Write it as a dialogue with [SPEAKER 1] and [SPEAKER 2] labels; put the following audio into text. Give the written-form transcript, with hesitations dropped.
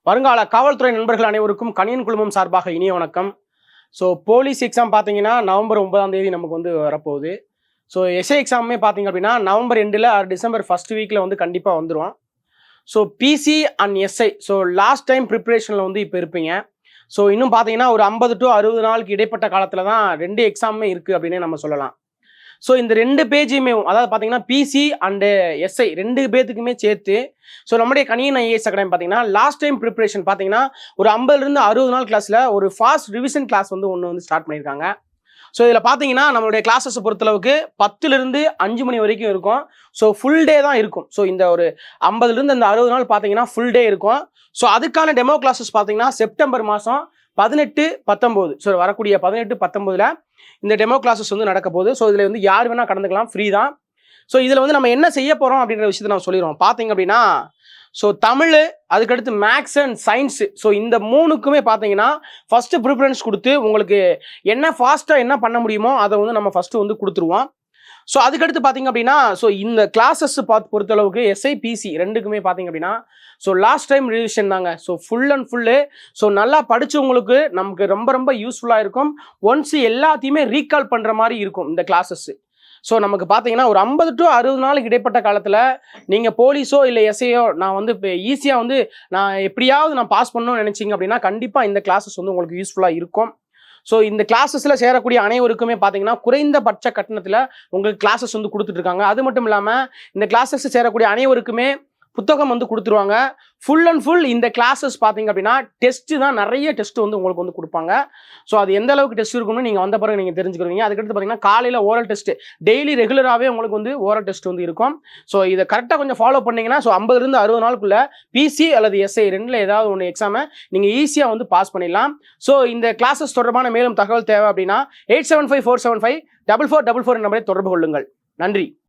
[SPEAKER 1] வருங்கால காவல்துறை நண்பர்கள் அனைவருக்கும் கணியன் குழுமம் சார்பாக இனிய வணக்கம். ஸோ போலீஸ் எக்ஸாம் பார்த்தீங்கன்னா நவம்பர் 9ஆம் தேதி நமக்கு வந்து வரப்போகுது. ஸோ எஸ்ஐ எக்ஸாமே பார்த்தீங்க அப்படின்னா நவம்பர் எண்டில் ஆர் டிசம்பர் ஃபர்ஸ்ட் வீக்கில் வந்து கண்டிப்பாக வந்துடும். So PC and SI so last time ப்ரிப்ரேஷனில் வந்து இப்போ இருப்பீங்க. ஸோ இன்னும் பார்த்தீங்கன்னா ஒரு 50 to 60 நாளுக்கு இடைப்பட்ட காலத்தில் தான் 2 எக்ஸாமுமே இருக்குது அப்படின்னே நம்ம சொல்லலாம். ஸோ இந்த 2 பேஜுமே அதாவது பார்த்தீங்கன்னா பிசி அண்டு எஸ்ஐ 2 பேத்துக்குமே சேர்த்து ஸோ நம்முடைய கணியன் ஐஏஎஸ் அகாடமி பார்த்தீங்கன்னா லாஸ்ட் டைம் ப்ரிப்பரேஷன் பார்த்தீங்கன்னா ஒரு 50 to 60 நாள் கிளாஸில் ஒரு ஃபாஸ்ட் ரிவிஷன் கிளாஸ் வந்து ஒன்று வந்து ஸ்டார்ட் பண்ணியிருக்காங்க. ஸோ இதில் பார்த்தீங்கன்னா நம்மளுடைய கிளாஸஸை பொறுத்தளவுக்கு 10 to 5 மணி வரைக்கும் இருக்கும். ஸோ ஃபுல் டே தான் இருக்கும். ஸோ இந்த ஒரு 50 to 60 நாள் பார்த்தீங்கன்னா ஃபுல் டே இருக்கும். ஸோ அதுக்கான டெமோ கிளாஸஸ் பார்த்தீங்கன்னா செப்டம்பர் மாதம் 18, 19 ஸோ வரக்கூடிய 18, 19 இந்த டெமோ கிளாஸஸ் வந்து நடக்க போகுது. ஸோ இதில் வந்து யார் வேணால் கலந்துக்கலாம், ஃப்ரீ தான். ஸோ இதில் வந்து நம்ம என்ன செய்ய போகிறோம் அப்படின்ற விஷயத்தை நான் சொல்லிடுவோம். பார்த்தீங்க அப்படின்னா ஸோ தமிழ், அதுக்கடுத்து மேக்ஸ் அண்ட் சயின்ஸு ஸோ இந்த 3க்குமே பார்த்தீங்கன்னா ஃபஸ்ட்டு ப்ரிஃபரன்ஸ் கொடுத்து உங்களுக்கு என்ன ஃபாஸ்ட்டாக என்ன பண்ண முடியுமோ அதை வந்து நம்ம ஃபஸ்ட்டு வந்து கொடுத்துருவோம். ஸோ அதுக்கடுத்து பார்த்தீங்க அப்படின்னா ஸோ இந்த கிளாஸஸ் பொறுத்தளவுக்கு எஸ்ஐபிசி 2க்குமே பார்த்தீங்க அப்படின்னா ஸோ லாஸ்ட் டைம் ரிவிஷன் தாங்க. So full and full so நல்லா படித்தவங்களுக்கு நமக்கு ரொம்ப ரொம்ப யூஸ்ஃபுல்லாக இருக்கும். ஒன்ஸ் எல்லாத்தையுமே ரீகால் பண்ணுற மாதிரி இருக்கும் இந்த கிளாஸஸ்ஸு. ஸோ நமக்கு பார்த்தீங்கன்னா ஒரு 50 to 60 நாளுக்கு இடைப்பட்ட காலத்தில் நீங்கள் போலீஸோ இல்லை எஸ்ஐயோ நான் வந்து இப்போ ஈஸியாக வந்து நான் எப்படியாவது நான் பாஸ் பண்ணணும்னு நினச்சிங்க அப்படின்னா கண்டிப்பாக இந்த கிளாஸஸ் வந்து உங்களுக்கு யூஸ்ஃபுல்லாக இருக்கும். ஸோ இந்த கிளாஸஸில் சேரக்கூடிய அனைவருக்குமே பார்த்தீங்கன்னா குறைந்தபட்ச கட்டணத்தில் உங்களுக்கு கிளாஸஸ் வந்து கொடுத்துட்ருக்காங்க. அது மட்டும் இல்லாமல் இந்த கிளாஸஸ் சேரக்கூடிய அனைவருக்குமே புத்தகம் வந்து கொடுத்துருவாங்க. ஃபுல் அண்ட் ஃபுல் இந்த கிளாஸஸ் பார்த்தீங்க அப்படின்னா டெஸ்ட்டு தான், நிறைய டெஸ்ட்டு வந்து உங்களுக்கு வந்து கொடுப்பாங்க. ஸோ அது எந்த அளவுக்கு டெஸ்ட் இருக்குன்னு நீங்கள் வந்த பிறகு நீங்கள் தெரிஞ்சுக்கிறீங்க. அதுக்கடுத்து பார்த்தீங்கன்னா காலையில் ஓரல் டெஸ்ட்டு டெய்லி ரெகுலராகவே உங்களுக்கு வந்து ஓரல் டெஸ்ட் வந்து இருக்கும். ஸோ இதை கரெக்டாக கொஞ்சம் ஃபாலோ பண்ணிங்கன்னா ஸோ 50 to 60 நாளுக்குள்ளே பிசி அல்லது எஸ்ஐ 2ல் ஏதாவது ஒன்று எக்ஸாமை நீங்கள் ஈஸியாக வந்து பாஸ் பண்ணிடலாம். ஸோ இந்த கிளாஸஸ் தொடர்பான மேலும் தகவல் தேவை அப்படின்னா 8754754444 நம்பரை தொடர்பு கொள்ளுங்கள். நன்றி.